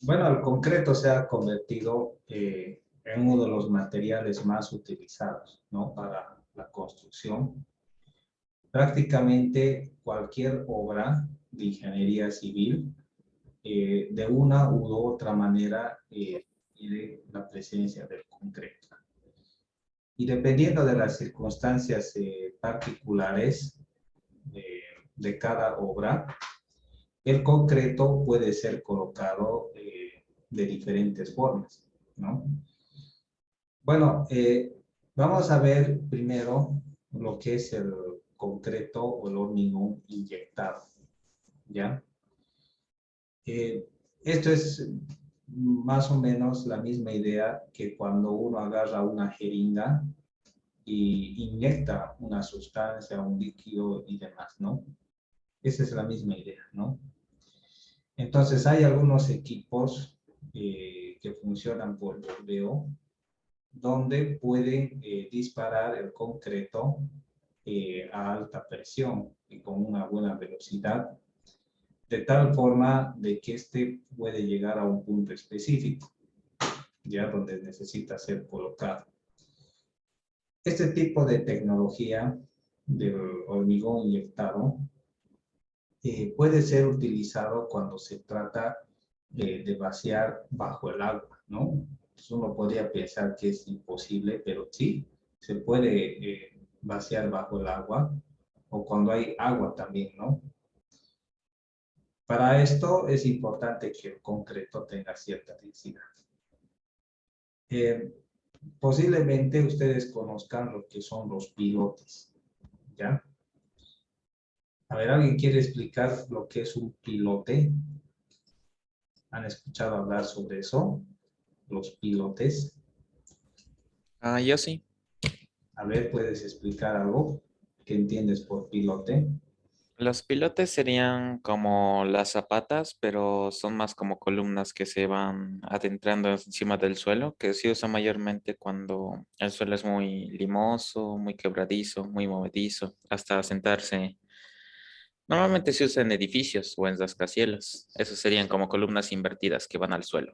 Bueno, el concreto se ha convertido en uno de los materiales más utilizados, ¿no? Para la construcción. Prácticamente cualquier obra de ingeniería civil, de una u otra manera, tiene la presencia del concreto. Y dependiendo de las circunstancias particulares de cada obra, el concreto puede ser colocado de diferentes formas, ¿no? Bueno, vamos a ver primero lo que es el concreto o el hormigón inyectado, ¿ya? Esto es más o menos la misma idea que cuando uno agarra una jeringa y inyecta una sustancia, un líquido y demás, ¿no? Esa es la misma idea, ¿no? Entonces hay algunos equipos que funcionan por bombeo donde pueden disparar el concreto a alta presión y con una buena velocidad, de tal forma de que éste puede llegar a un punto específico, ya donde necesita ser colocado. Este tipo de tecnología del hormigón inyectado puede ser utilizado cuando se trata de vaciar bajo el agua, ¿no? Pues uno podría pensar que es imposible, pero sí, se puede vaciar bajo el agua o cuando hay agua también, ¿no? Para esto es importante que el concreto tenga cierta densidad. Eh, Posiblemente ustedes conozcan lo que son los pilotes, ¿ya? A ver, ¿alguien quiere explicar lo que es un pilote? ¿Han escuchado hablar sobre eso? Los pilotes. Ah, yo sí. A ver, ¿puedes explicar algo? ¿Qué entiendes por pilote? Los pilotes serían como las zapatas, pero son más como columnas que se van adentrando encima del suelo, que se usa mayormente cuando el suelo es muy limoso, muy quebradizo, muy movedizo, hasta sentarse. Normalmente se usa en edificios o en rascacielos. Esos serían como columnas invertidas que van al suelo.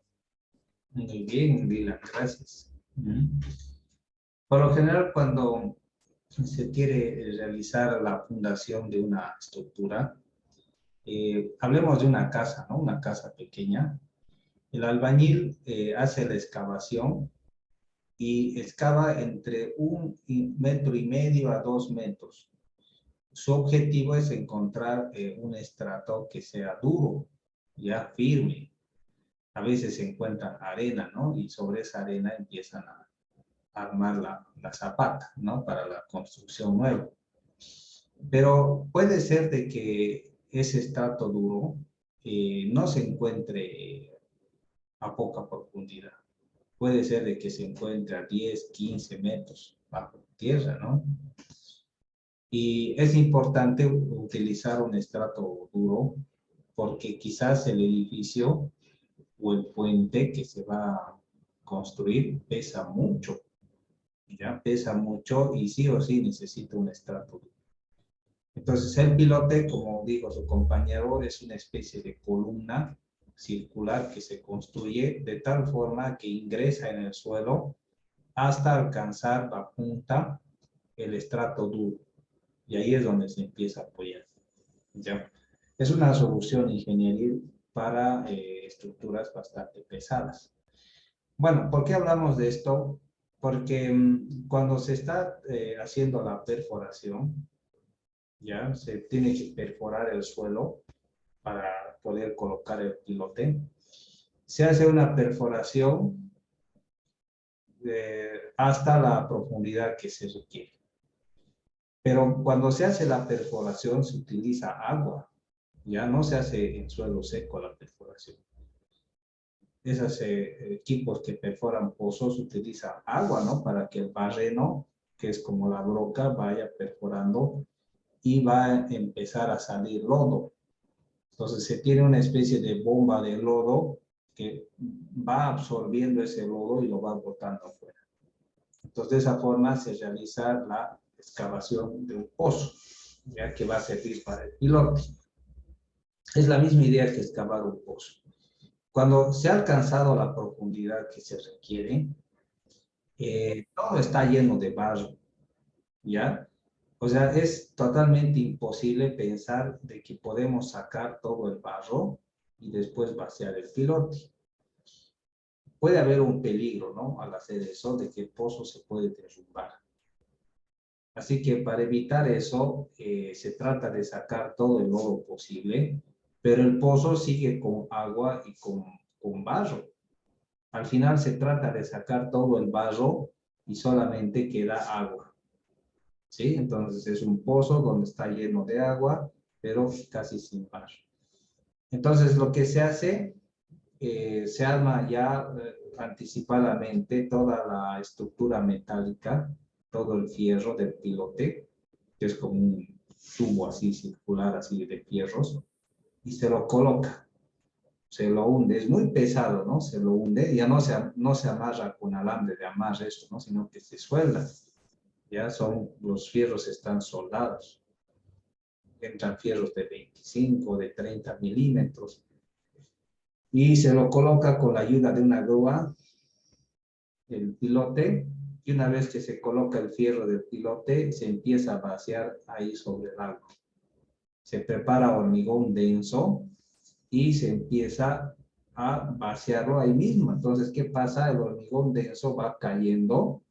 Muy bien, Dylan, gracias. Por lo general, cuando se quiere realizar la fundación de una estructura, hablemos de una casa, ¿no? Una casa pequeña. El albañil hace la excavación y excava entre 1,5 metros a 2 metros. Su objetivo es encontrar un estrato que sea duro, ya firme. A veces se encuentra arena, ¿no? Y sobre esa arena empiezan a armar la zapata, ¿no? Para la construcción nueva. Pero puede ser de que ese estrato duro no se encuentre a poca profundidad. Puede ser de que se encuentre a 10, 15 metros bajo tierra, ¿no? Y es importante utilizar un estrato duro porque quizás el edificio o el puente que se va a construir pesa mucho, ya pesa mucho y sí o sí necesita un estrato duro. Entonces el pilote, como dijo su compañero, es una especie de columna circular que se construye de tal forma que ingresa en el suelo hasta alcanzar la punta, el estrato duro. Y ahí es donde se empieza a apoyar. ¿Ya? Es una solución ingenieril para estructuras bastante pesadas. Bueno, ¿por qué hablamos de esto? Porque cuando se está haciendo la perforación, ya se tiene que perforar el suelo para poder colocar el pilote. Se hace una perforación hasta la profundidad que se requiere. Pero cuando se hace la perforación se utiliza agua, ya no se hace en suelo seco la perforación. Esos equipos que perforan pozos utilizan agua, ¿no? Para que el barreno, que es como la broca, vaya perforando y va a empezar a salir lodo. Entonces se tiene una especie de bomba de lodo que va absorbiendo ese lodo y lo va botando afuera. Entonces de esa forma se realiza la excavación de un pozo, ya que va a servir para el pilote. Es la misma idea que excavar un pozo. Cuando se ha alcanzado la profundidad que se requiere, todo está lleno de barro, ¿ya? O sea, es totalmente imposible pensar de que podemos sacar todo el barro y después vaciar el pilote. Puede haber un peligro, ¿no? Al hacer eso, de que el pozo se puede derrumbar. Así que para evitar eso, se trata de sacar todo el lodo posible, pero el pozo sigue con agua y con barro. Al final se trata de sacar todo el barro y solamente queda agua. ¿Sí? Entonces es un pozo donde está lleno de agua, pero casi sin barro. Entonces lo que se hace, se arma ya anticipadamente toda la estructura metálica, todo el fierro del pilote, que es como un tubo así circular, así de fierros, y se lo coloca, se lo hunde, es muy pesado, ¿no? Se lo hunde, ya no se amarra con alambre de amarre esto, ¿no? Sino que se suelda, ya son, los fierros están soldados, entran fierros de 25, de 30 milímetros, y se lo coloca con la ayuda de una grúa, el pilote, y una vez que se coloca el fierro del pilote, se empieza a vaciar ahí sobre el agua. Se prepara hormigón denso y se empieza a vaciarlo ahí mismo. Entonces, ¿qué pasa? El hormigón denso va cayendo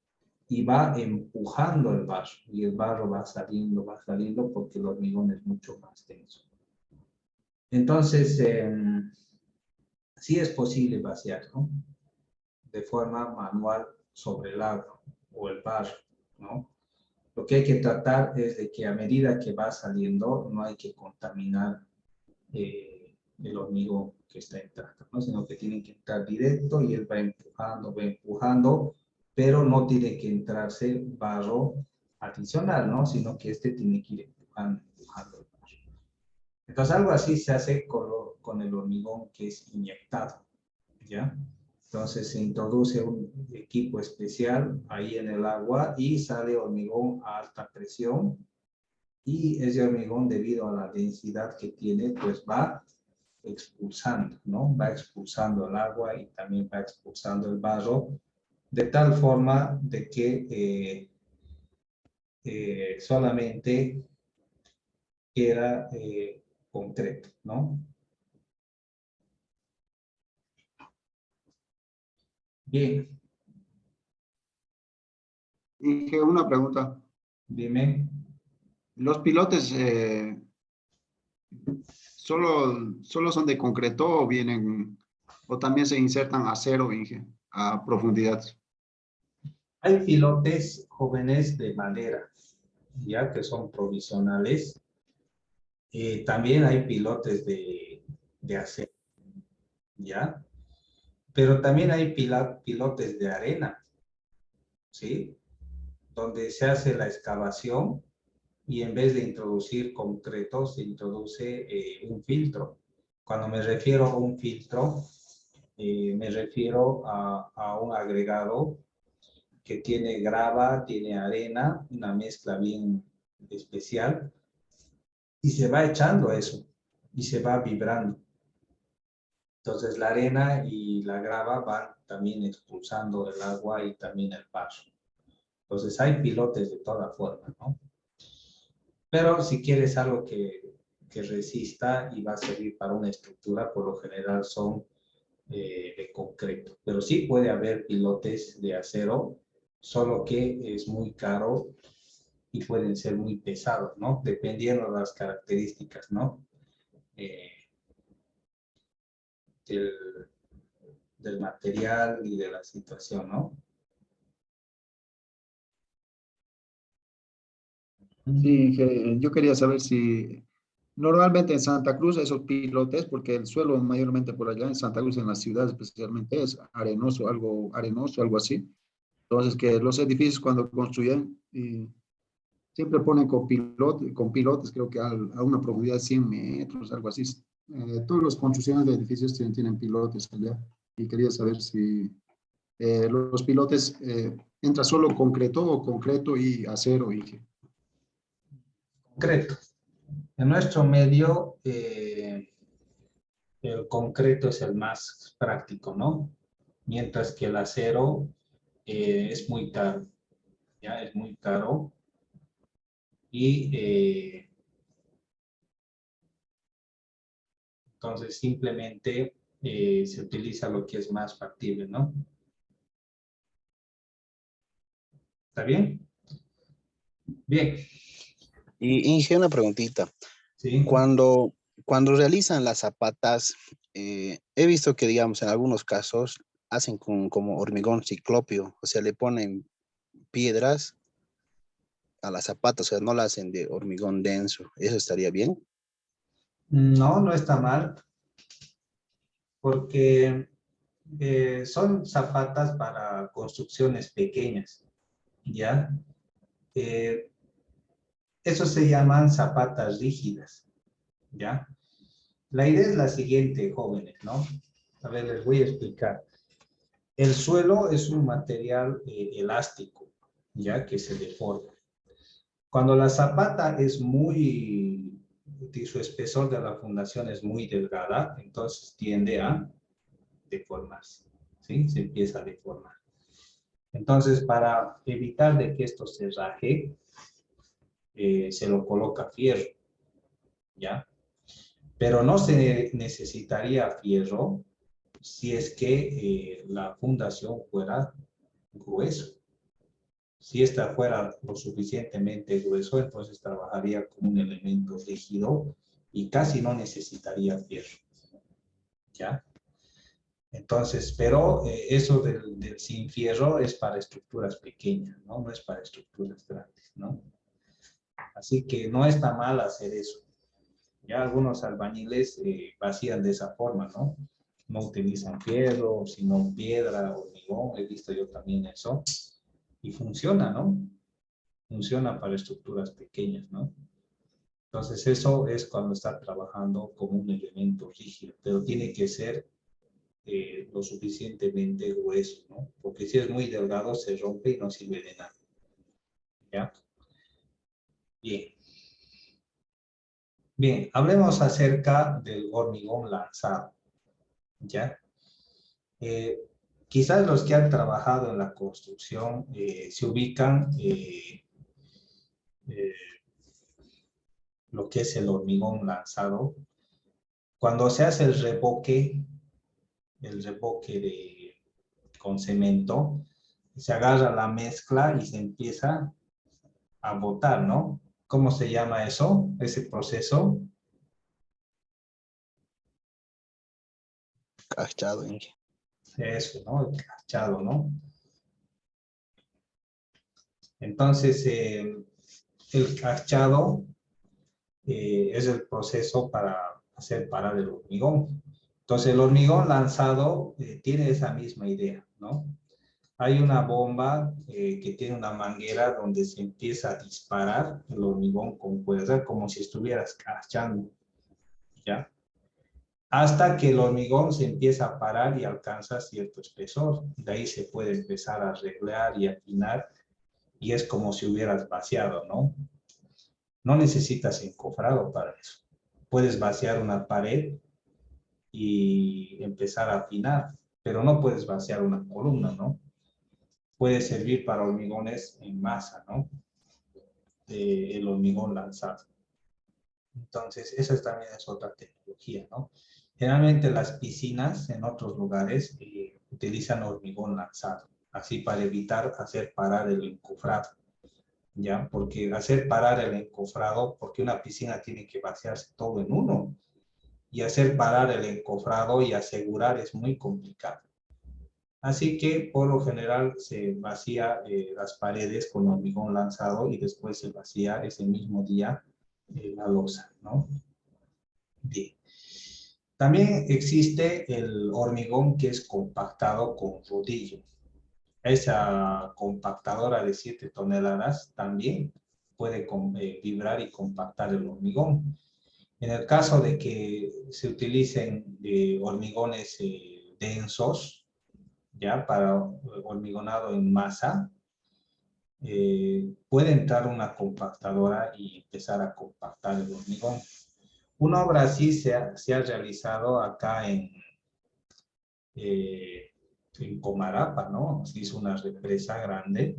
y va empujando el barro, y el barro va saliendo porque el hormigón es mucho más denso. Entonces, sí es posible vaciar, ¿no? De forma manual sobre el agua o el barro, ¿no? Lo que hay que tratar es de que a medida que va saliendo no hay que contaminar el hormigón que está entrando, ¿no? Sino que tiene que entrar directo y él va empujando, pero no tiene que entrarse barro adicional, ¿no? Sino que este tiene que ir empujando el barro. Entonces algo así se hace con el hormigón que es inyectado, ¿ya? Entonces se introduce un equipo especial ahí en el agua y sale hormigón a alta presión, y ese hormigón, debido a la densidad que tiene, pues va expulsando, ¿no? Va expulsando el agua y también va expulsando el barro, de tal forma de que solamente queda concreto, ¿no? Bien, Dije una pregunta. dime. ¿Los pilotes solo son de concreto o vienen, o también se insertan acero, Inge, a profundidad? Hay pilotes jóvenes de madera, ya que son provisionales. También hay pilotes de acero, ¿ya? Pero también hay pilotes de arena, ¿sí? Donde se hace la excavación y en vez de introducir concreto, se introduce un filtro. Cuando me refiero a un filtro, me refiero a un agregado que tiene grava, tiene arena, una mezcla bien especial, y se va echando eso, y se va vibrando. Entonces la arena y la grava van también expulsando el agua y también el paso. Entonces hay pilotes de toda forma, ¿no? Pero si quieres algo que resista y va a servir para una estructura, por lo general son de concreto. Pero sí puede haber pilotes de acero, solo que es muy caro y pueden ser muy pesados, ¿no? Dependiendo de las características, ¿no? Eh, del, del material y de la situación, ¿no? Sí, Inge, yo quería saber si normalmente en Santa Cruz esos pilotes, porque el suelo mayormente por allá en Santa Cruz, en la ciudad especialmente, es arenoso, algo así. Entonces, que los edificios cuando construyen siempre ponen con pilotes, creo que a una profundidad de 100 metros, algo así. Todas las construcciones de edificios tienen pilotes allá. Y quería saber si los pilotes entra solo concreto o concreto y acero. Concreto. En nuestro medio, el concreto es el más práctico, ¿no? Mientras que el acero es muy caro, ¿ya? Es muy caro y entonces simplemente se utiliza lo que es más factible, ¿no? ¿Está bien? Bien, Y Inge, una preguntita. sí. Cuando realizan las zapatas, he visto que, digamos, en algunos casos hacen como hormigón ciclopio, o sea, le ponen piedras a las zapatas, o sea, no la hacen de hormigón denso. ¿Eso estaría bien? No, no está mal, porque son zapatas para construcciones pequeñas, ¿ya? Eh, Eso se llaman zapatas rígidas, ¿ya? La idea es la siguiente, jóvenes, ¿no? A ver, les voy a explicar. El suelo es un material elástico, ¿ya? Que se deforma. Cuando la zapata es su espesor de la fundación es muy delgada, entonces tiende a deformarse, ¿sí? Se empieza a deformar. Entonces, para evitar de que esto se raje, se lo coloca fierro, ¿ya? Pero no se necesitaría fierro si es que la fundación fuera grueso. Si esta fuera lo suficientemente grueso, entonces trabajaría con un elemento rígido y casi no necesitaría fierro, ¿ya? Entonces, pero eso del sin fierro es para estructuras pequeñas, ¿no? No es para estructuras grandes, ¿no? Así que no está mal hacer eso. Ya algunos albañiles vacían de esa forma, ¿no? No utilizan fierro, sino piedra, hormigón, he visto yo también eso. Y funciona, ¿no? Funciona para estructuras pequeñas, ¿no? Entonces eso es cuando está trabajando como un elemento rígido, pero tiene que ser lo suficientemente grueso, ¿no? Porque si es muy delgado se rompe y no sirve de nada. ¿Ya? Bien. Bien, hablemos acerca del hormigón lanzado. ¿Ya? Eh, Quizás los que han trabajado en la construcción se ubican eh, lo que es el hormigón lanzado. Cuando se hace el reboque con cemento, se agarra la mezcla y se empieza a botar, ¿no? ¿Cómo se llama eso? Ese proceso. Cachado, Inge. Eso, ¿no? El cachado, ¿no? Entonces, el cachado es el proceso para hacer parar el hormigón. Entonces, el hormigón lanzado tiene esa misma idea, ¿no? Hay una bomba que tiene una manguera donde se empieza a disparar el hormigón con fuerza, como si estuvieras cachando, ¿ya? Hasta que el hormigón se empieza a parar y alcanza cierto espesor. De ahí se puede empezar a arreglar y afinar, y es como si hubieras vaciado, ¿no? No necesitas encofrado para eso. Puedes vaciar una pared y empezar a afinar, pero no puedes vaciar una columna, ¿no? Puede servir para hormigones en masa, ¿no? El hormigón lanzado. Entonces, esa también es otra tecnología, ¿no? Generalmente las piscinas en otros lugares utilizan hormigón lanzado, así para evitar hacer parar el encofrado, ¿ya? Porque hacer parar el encofrado, porque una piscina tiene que vaciarse todo en uno, y hacer parar el encofrado y asegurar es muy complicado. Así que por lo general se vacía las paredes con hormigón lanzado y después se vacía ese mismo día la losa, ¿no? Bien. También existe el hormigón que es compactado con rodillo. Esa compactadora de 7 toneladas también puede vibrar y compactar el hormigón. En el caso de que se utilicen hormigones densos, ya para hormigonado en masa, puede entrar una compactadora y empezar a compactar el hormigón. Una obra así se ha realizado acá en Comarapa, ¿no? Se hizo una represa grande,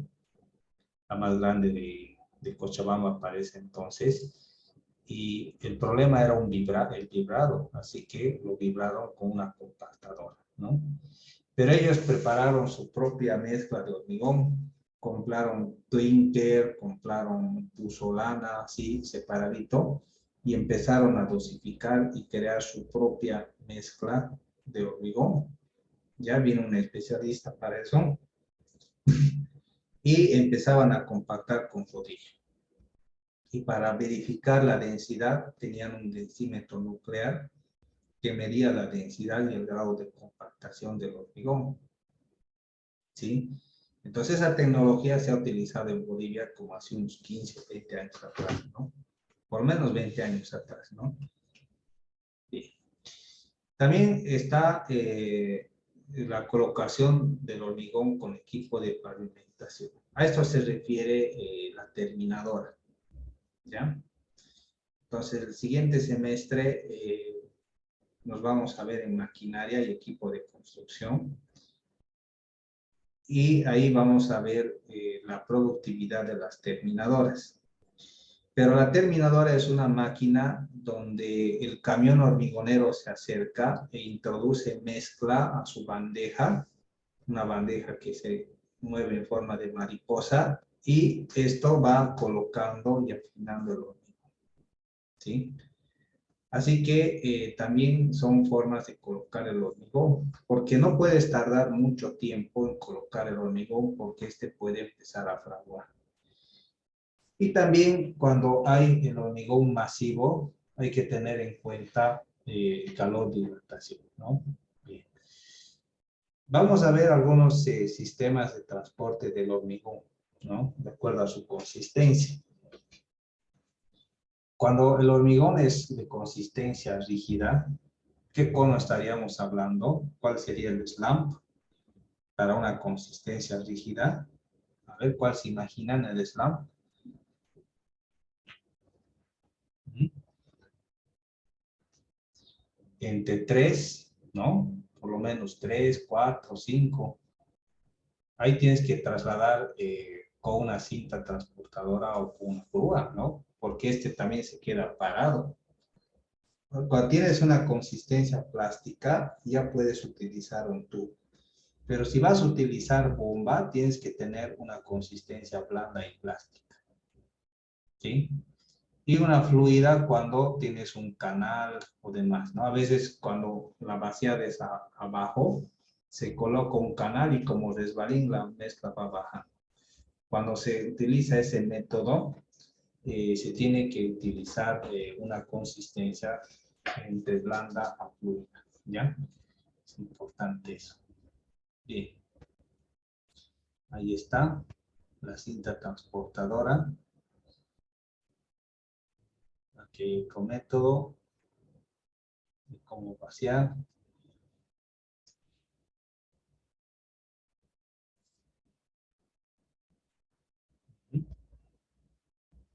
la más grande de Cochabamba para ese entonces, y el problema era el vibrado, así que lo vibraron con una compactadora, ¿no? Pero ellos prepararon su propia mezcla de hormigón, compraron clinker, compraron puzolana, así separadito, y empezaron a dosificar y crear su propia mezcla de hormigón. Ya vino un especialista para eso, y empezaban a compactar con rodillo. Y para verificar la densidad tenían un densímetro nuclear que medía la densidad y el grado de compactación del hormigón, ¿sí? Entonces esa tecnología se ha utilizado en Bolivia como hace unos 15 o 20 años atrás, ¿no? Por lo menos 20 años atrás, ¿no? Bien. También está la colocación del hormigón con equipo de pavimentación. A esto se refiere la terminadora, ¿ya? Entonces, el siguiente semestre nos vamos a ver en maquinaria y equipo de construcción. Y ahí vamos a ver la productividad de las terminadoras. Pero la terminadora es una máquina donde el camión hormigonero se acerca e introduce mezcla a su bandeja, una bandeja que se mueve en forma de mariposa, y esto va colocando y afinando el hormigón, ¿sí? Así que también son formas de colocar el hormigón, porque no puedes tardar mucho tiempo en colocar el hormigón porque este puede empezar a fraguar. Y también cuando hay el hormigón masivo, hay que tener en cuenta el calor de hidratación, ¿no? Bien. Vamos a ver algunos sistemas de transporte del hormigón, ¿no? De acuerdo a su consistencia. Cuando el hormigón es de consistencia rígida, ¿qué cono estaríamos hablando? ¿Cuál sería el slump para una consistencia rígida? A ver, ¿cuál se imaginan el slump? Entre 3, ¿no? Por lo menos 3, 4, 5. Ahí tienes que trasladar con una cinta transportadora o con una grúa, ¿no? Porque este también se queda parado. Cuando tienes una consistencia plástica, ya puedes utilizar un tubo. Pero si vas a utilizar bomba, tienes que tener una consistencia blanda y plástica, ¿sí? Y una fluida cuando tienes un canal o demás, ¿no? A veces cuando la vaciada es abajo, se coloca un canal y como resbalín la mezcla va bajando. Cuando se utiliza ese método, se tiene que utilizar una consistencia entre blanda a fluida, ¿ya? Es importante eso. Bien. Ahí está la cinta transportadora. Aquí con método de cómo vaciar.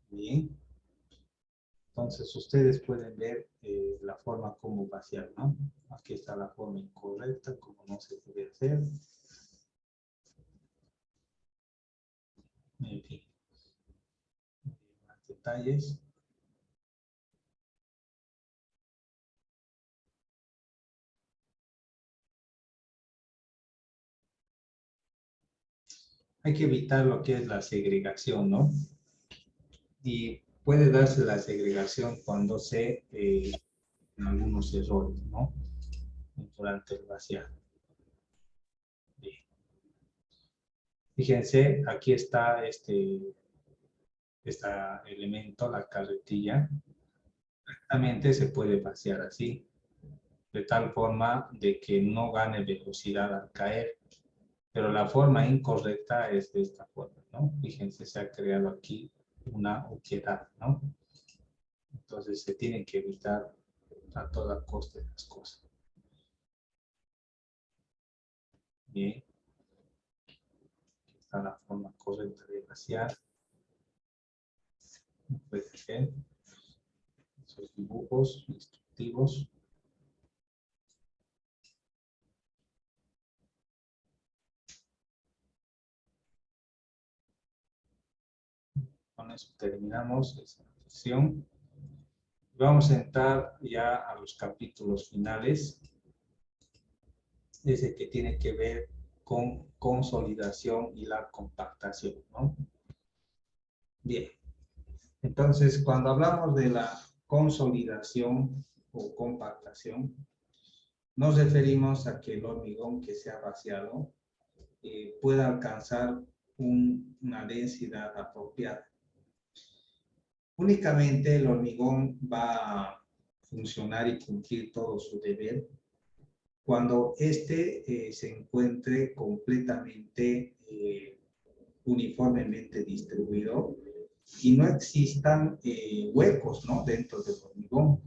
Bien. Entonces ustedes pueden ver la forma como vaciar, ¿no? Aquí está la forma incorrecta, como no se debe hacer. En fin. Más detalles. Hay que evitar lo que es la segregación, ¿no? Y puede darse la segregación cuando se en algunos errores, ¿no? Durante el vaciado. Bien. Fíjense, aquí está este elemento, la carretilla. Exactamente se puede vaciar así, de tal forma de que no gane velocidad al caer. Pero la forma incorrecta es de esta forma, ¿no? Fíjense, se ha creado aquí una oquedad, ¿no? Entonces se tiene que evitar a toda costa las cosas. Bien. Aquí está la forma correcta de vaciar. Puede ser. nuestros dibujos instructivos. Con eso terminamos esta sesión. Vamos a entrar ya a los capítulos finales. Ese que tiene que ver con consolidación y la compactación, ¿no? Bien. Entonces, cuando hablamos de la consolidación o compactación, nos referimos a que el hormigón que se ha vaciado pueda alcanzar una densidad apropiada. Únicamente el hormigón va a funcionar y cumplir todo su deber cuando éste se encuentre completamente uniformemente distribuido y no existan huecos, ¿no?, dentro del hormigón.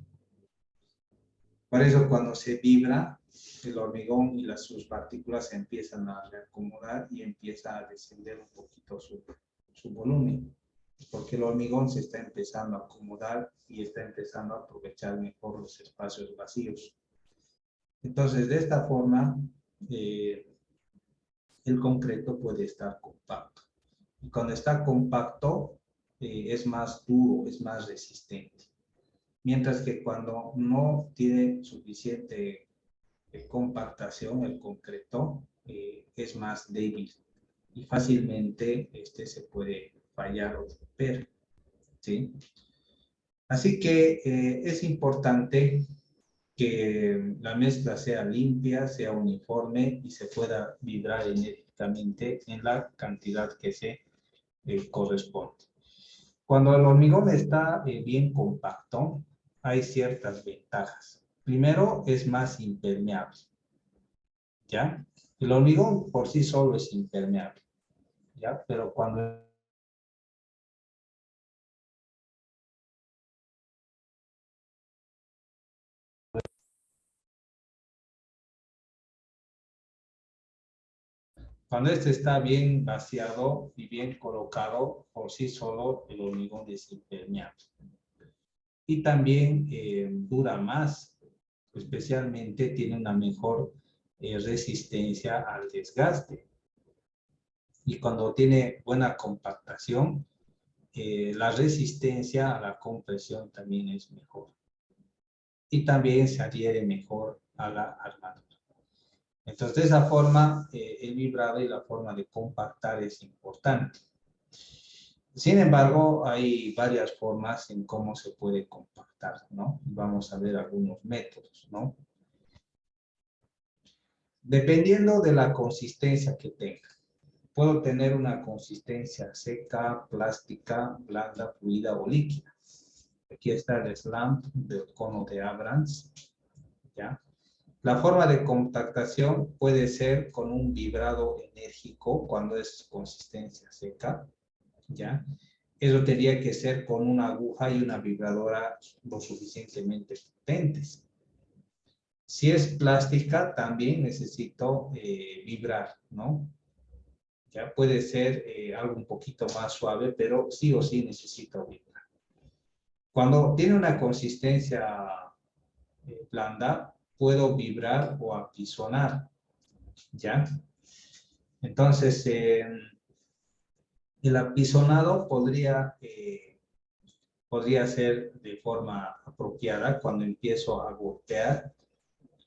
Por eso cuando se vibra, el hormigón y sus partículas se empiezan a reacomodar y empieza a descender un poquito su volumen, porque el hormigón se está empezando a acomodar y está empezando a aprovechar mejor los espacios vacíos. Entonces, de esta forma, el concreto puede estar compacto. Y cuando está compacto, es más duro, es más resistente. Mientras que cuando no tiene suficiente compactación, el concreto es más débil y fácilmente se puede fallar o romper, ¿sí? Así que es importante que la mezcla sea limpia, sea uniforme y se pueda vibrar enérgicamente en la cantidad que se corresponde. Cuando el hormigón está bien compacto, hay ciertas ventajas. Primero, es más impermeable, ¿ya? El hormigón por sí solo es impermeable, ¿ya? Pero cuando este está bien vaciado y bien colocado, por sí solo el hormigón es impermeable. Y también dura más, especialmente tiene una mejor resistencia al desgaste. Y cuando tiene buena compactación, la resistencia a la compresión también es mejor. Y también se adhiere mejor a la armadura. Entonces, de esa forma, el vibrado y la forma de compactar es importante. Sin embargo, hay varias formas en cómo se puede compactar, ¿no? Vamos a ver algunos métodos, ¿no? Dependiendo de la consistencia que tenga. Puedo tener una consistencia seca, plástica, blanda, fluida o líquida. Aquí está el slump del cono de Abrams, ¿ya? La forma de compactación puede ser con un vibrado enérgico cuando es consistencia seca, ¿ya? Eso tendría que ser con una aguja y una vibradora lo suficientemente potentes. Si es plástica, también necesito vibrar, ¿no? Ya puede ser algo un poquito más suave, pero sí o sí necesito vibrar. Cuando tiene una consistencia blanda, puedo vibrar o apisonar, ¿ya? Entonces, el apisonado podría ser de forma apropiada cuando empiezo a golpear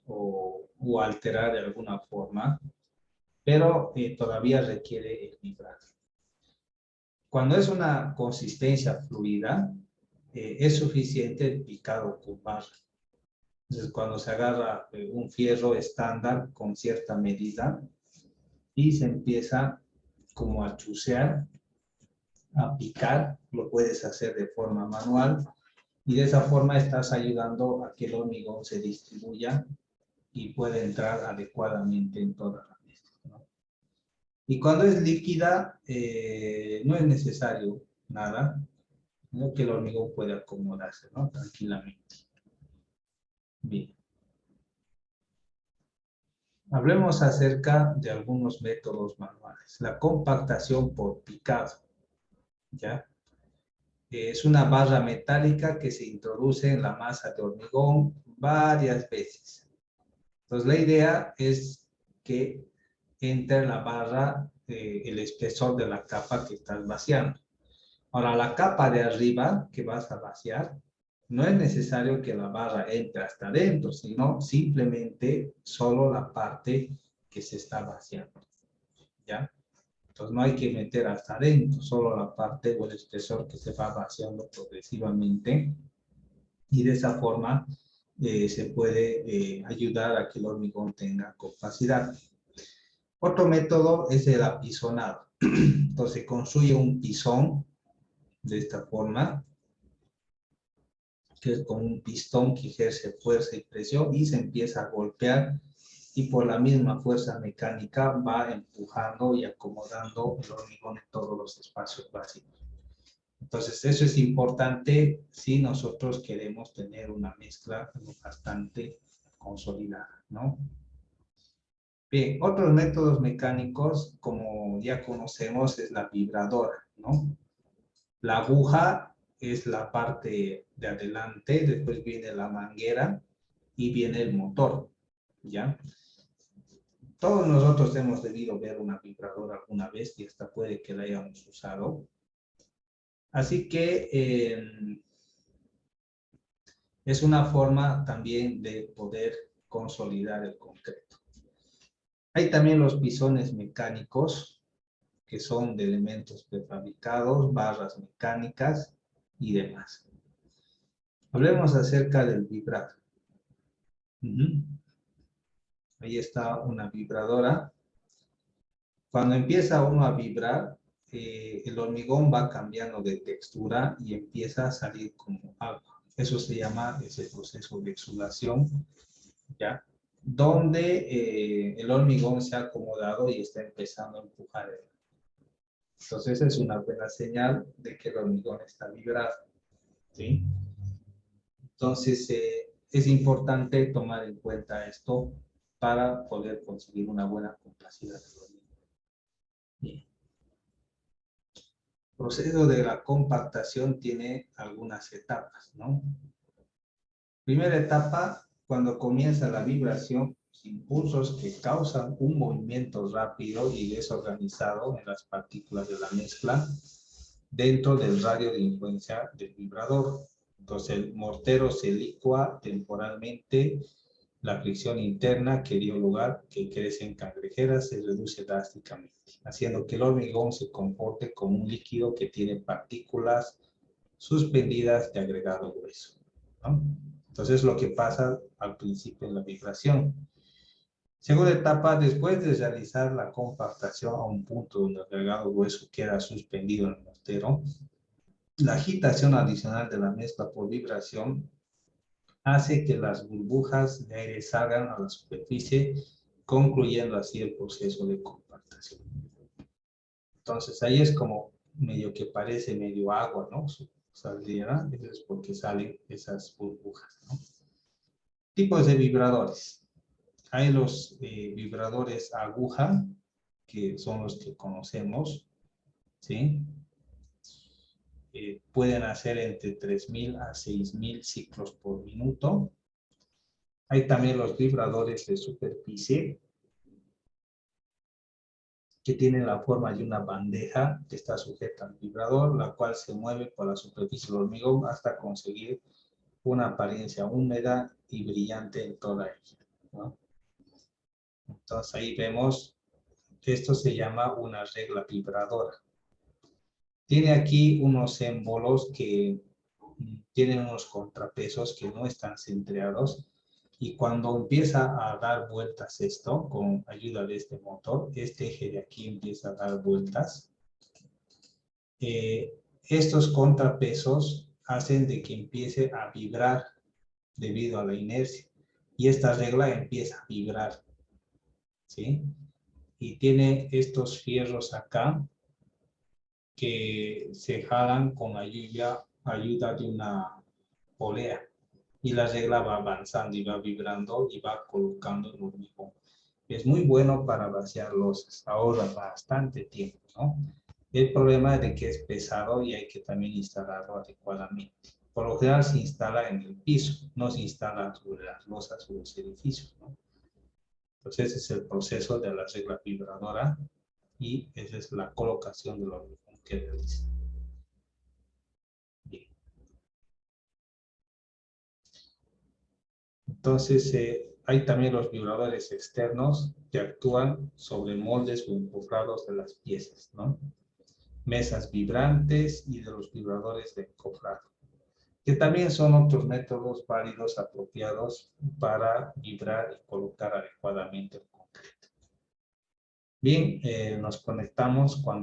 o alterar de alguna forma, pero todavía requiere el vibrar. Cuando es una consistencia fluida, es suficiente el picado con barra. Entonces, cuando se agarra un fierro estándar con cierta medida y se empieza como a chucear, a picar, lo puedes hacer de forma manual y de esa forma estás ayudando a que el hormigón se distribuya y pueda entrar adecuadamente en toda la mezcla, ¿no? Y cuando es líquida, no es necesario nada, ¿no?, que el hormigón pueda acomodarse, ¿no?, tranquilamente. Bien. Hablemos acerca de algunos métodos manuales. La compactación por picado, ¿ya? Es una barra metálica que se introduce en la masa de hormigón varias veces. Entonces, la idea es que entre en la barra el espesor de la capa que estás vaciando. Ahora, la capa de arriba que vas a vaciar, no es necesario que la barra entre hasta adentro, sino simplemente solo la parte que se está vaciando. ¿Ya? Entonces no hay que meter hasta adentro, solo la parte o el espesor que se va vaciando progresivamente. Y de esa forma se puede ayudar a que el hormigón tenga compacidad. Otro método es el apisonado. Entonces se construye un pisón de esta forma, que es como un pistón que ejerce fuerza y presión y se empieza a golpear y por la misma fuerza mecánica va empujando y acomodando el hormigón en todos los espacios vacíos. Entonces eso es importante si nosotros queremos tener una mezcla bastante consolidada, ¿no? Bien, otros métodos mecánicos, como ya conocemos, es la vibradora, ¿no? La aguja es la parte de adelante, después viene la manguera y viene el motor, ¿ya? Todos nosotros hemos debido ver una vibradora alguna vez y hasta puede que la hayamos usado. Así que es una forma también de poder consolidar el concreto. Hay también los pisones mecánicos, que son de elementos prefabricados, barras mecánicas y demás. Hablemos acerca del vibrado. Ahí está una vibradora. Cuando empieza uno a vibrar, el hormigón va cambiando de textura y empieza a salir como agua. Eso se llama ese proceso de exudación, ¿ya? Donde el hormigón se ha acomodado y está empezando a empujar el agua. Entonces es una buena señal de que el hormigón está vibrado, ¿sí? Entonces es importante tomar en cuenta esto para poder conseguir una buena capacidad del hormigón. Bien. El proceso de la compactación tiene algunas etapas, ¿no? Primera etapa, cuando comienza la vibración, impulsos que causan un movimiento rápido y desorganizado en las partículas de la mezcla dentro del radio de influencia del vibrador. Entonces el mortero se licúa temporalmente, la fricción interna que dio lugar, que crece en cangrejeras, se reduce drásticamente, haciendo que el hormigón se comporte como un líquido que tiene partículas suspendidas de agregado grueso, ¿no? Entonces lo que pasa al principio en la vibración. Segunda etapa, después de realizar la compactación a un punto donde el agregado grueso queda suspendido en el mortero, la agitación adicional de la mezcla por vibración hace que las burbujas de aire salgan a la superficie, concluyendo así el proceso de compactación. Entonces ahí es como medio que parece medio agua, ¿no? Saldría, eso es porque salen esas burbujas, ¿no? Tipos de vibradores. Hay los vibradores aguja, que son los que conocemos, ¿sí? Pueden hacer entre 3.000 a 6.000 ciclos por minuto. Hay también los vibradores de superficie, que tienen la forma de una bandeja que está sujeta al vibrador, la cual se mueve por la superficie del hormigón hasta conseguir una apariencia húmeda y brillante en toda ella, ¿no? Entonces ahí vemos que esto se llama una regla vibradora. Tiene aquí unos émbolos que tienen unos contrapesos que no están centrados y cuando empieza a dar vueltas esto con ayuda de este motor, este eje de aquí empieza a dar vueltas. Estos contrapesos hacen de que empiece a vibrar debido a la inercia y esta regla empieza a vibrar, ¿sí? Y tiene estos fierros acá que se jalan con ayuda de una polea y la regla va avanzando y va vibrando y va colocando el hormigón. Es muy bueno para vaciar losas, ahorra bastante tiempo, ¿no? El problema es de que es pesado y hay que también instalarlo adecuadamente. Por lo general se instala en el piso, no se instala sobre las losas o los edificios, ¿no? Entonces ese es el proceso de la regla vibradora y esa es la colocación del hormigón que realiza. Bien. Entonces hay también los vibradores externos que actúan sobre moldes o encofrados de las piezas, ¿no? Mesas vibrantes y de los vibradores de encofrado, que también son otros métodos válidos apropiados para vibrar y colocar adecuadamente el concreto. Bien, nos conectamos cuando